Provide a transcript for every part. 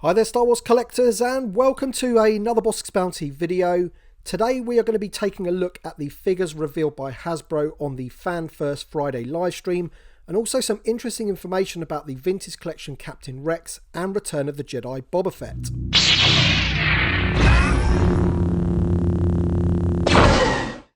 Hi there Star Wars collectors, and welcome to another Bossk Bounty video. Today we are going to be taking a look at the figures revealed by Hasbro on the Fan First Friday livestream, and also some interesting information about the Vintage Collection Captain Rex and Return of the Jedi Boba Fett.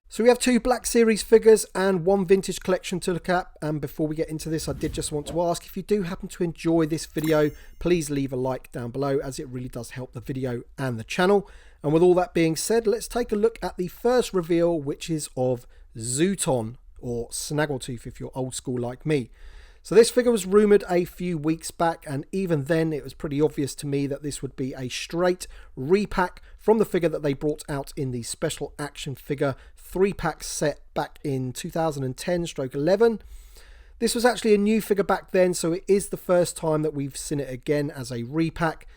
So we have two Black Series figures and one Vintage Collection to look at, and before we get into this I did just want to ask, if you do happen to enjoy this video, please leave a like down below, as it really does help the video and the channel. And with all that being said, let's take a look at the first reveal, which is of Zooton, or Snaggletooth if you're old school like me. So this figure was rumoured a few weeks back, and even then it was pretty obvious to me that this would be a straight repack from the figure that they brought out in the special action figure 3-pack set back in 2010/11. This was actually a new figure back then, so it is the first time that we've seen it again as a repack.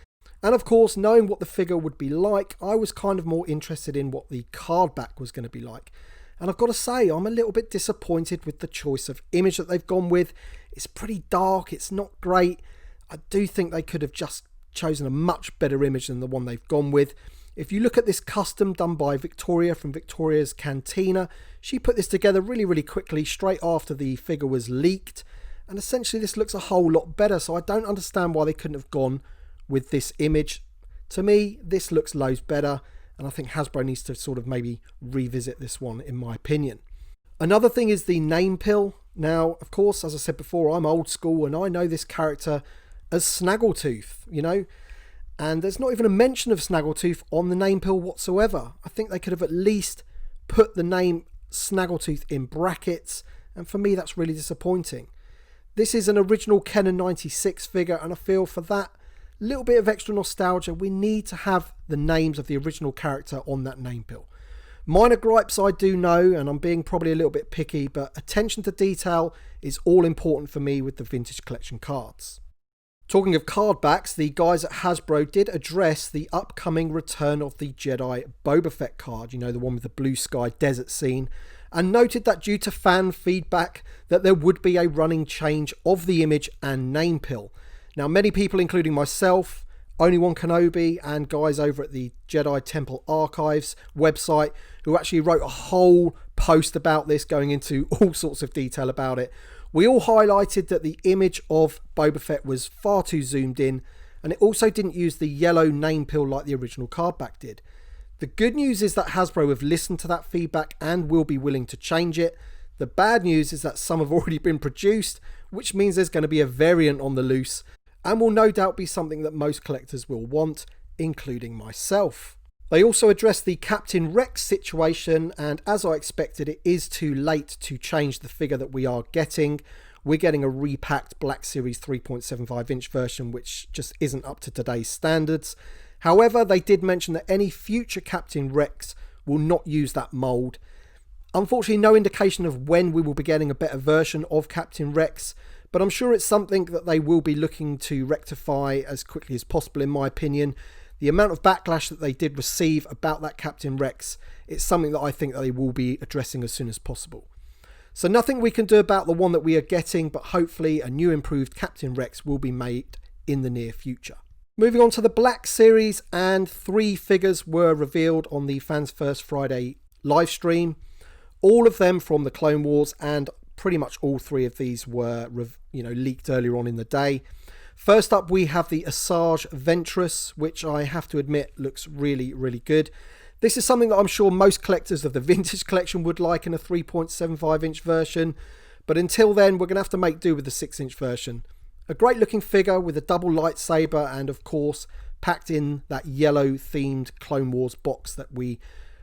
And of course, knowing what the figure would be like, I was kind of more interested in what the card back was going to be like. And I've got to say, I'm a little bit disappointed with the choice of image that they've gone with. It's pretty dark, it's not great. I do think they could have just chosen a much better image than the one they've gone with. If you look at this custom done by Victoria from Victoria's Cantina, she put this together really quickly straight after the figure was leaked. And essentially this looks a whole lot better, so I don't understand why they couldn't have gone with this image. To me, this looks loads better, and I think Hasbro needs to sort of maybe revisit this one, in my opinion. Another thing is the name pill. Now, of course, as I said before, I'm old school and I know this character as Snaggletooth, you know, and there's not even a mention of Snaggletooth on the name pill whatsoever. I think they could have at least put the name Snaggletooth in brackets, and for me that's really disappointing. This is an original Canon 96 figure, and I feel for that little bit of extra nostalgia, we need to have the names of the original character on that name pill. Minor gripes I do know, and I'm being probably a little bit picky, but attention to detail is all important for me with the Vintage Collection cards. Talking of card backs, the guys at Hasbro did address the upcoming Return of the Jedi Boba Fett card, you know, the one with the blue sky desert scene, and noted that due to fan feedback that there would be a running change of the image and name pill. Now, many people, including myself, Only1 Kenobi, and guys over at the Jedi Temple Archives website, who actually wrote a whole post about this, going into all sorts of detail about it, we all highlighted that the image of Boba Fett was far too zoomed in, and it also didn't use the yellow name pill like the original card back did. The good news is that Hasbro have listened to that feedback and will be willing to change it. The bad news is that some have already been produced, which means there's going to be a variant on the loose, and will no doubt be something that most collectors will want, including myself. They also addressed the Captain Rex situation, and as I expected, it is too late to change the figure that we are getting. We're getting a repacked Black Series 3.75 inch version, which just isn't up to today's standards. However, they did mention that any future Captain Rex will not use that mould. Unfortunately, no indication of when we will be getting a better version of Captain Rex, but I'm sure it's something that they will be looking to rectify as quickly as possible, in my opinion. The amount of backlash that they did receive about that Captain Rex, it's something that I think that they will be addressing as soon as possible. So nothing we can do about the one that we are getting, but hopefully a new improved Captain Rex will be made in the near future. Moving on to the Black Series, and 3 figures were revealed on the Fans First Friday live-stream. All of them from the Clone Wars, and pretty much all 3 of these were leaked earlier on in the day. First up, we have the Asajj Ventress, which I have to admit looks really good. This is something that I'm sure most collectors of the Vintage Collection would like in a 3.75 inch version, but until then we're going to have to make do with the 6 inch version. A great looking figure with a double lightsaber, and of course packed in that yellow themed Clone Wars box that we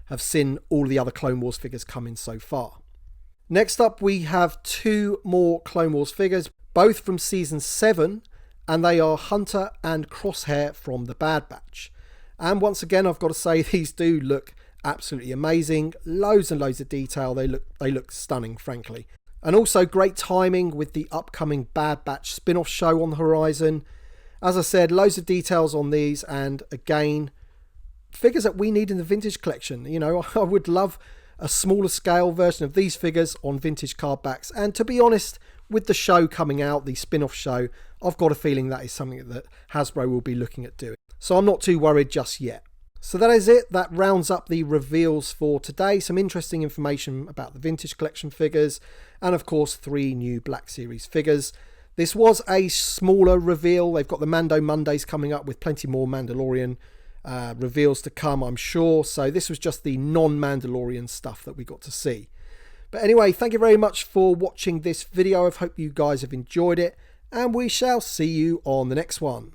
have seen all the other Clone Wars figures come in so far. Next up, we have 2 more Clone Wars figures, both from Season 7, and they are Hunter and Crosshair from the Bad Batch. And once again, I've got to say, these do look absolutely amazing. Loads and loads of detail. They look stunning, frankly. And also great timing with the upcoming Bad Batch spin-off show on the horizon. As I said, loads of details on these, and again, figures that we need in the Vintage Collection. You know, I would love a smaller scale version of these figures on vintage card backs, and to be honest, with the show coming out, the spin-off show, I've got a feeling that is something that Hasbro will be looking at doing. So I'm not too worried just yet. So that is it. That rounds up the reveals for today. Some interesting information about the Vintage Collection figures, and of course 3 new Black Series figures. This was a smaller reveal. They've got the Mando Mondays coming up with plenty more Mandalorian reveals to come, I'm sure. So this was just the non-Mandalorian stuff that we got to see. But anyway, thank you very much for watching this video. I hope you guys have enjoyed it, and we shall see you on the next one.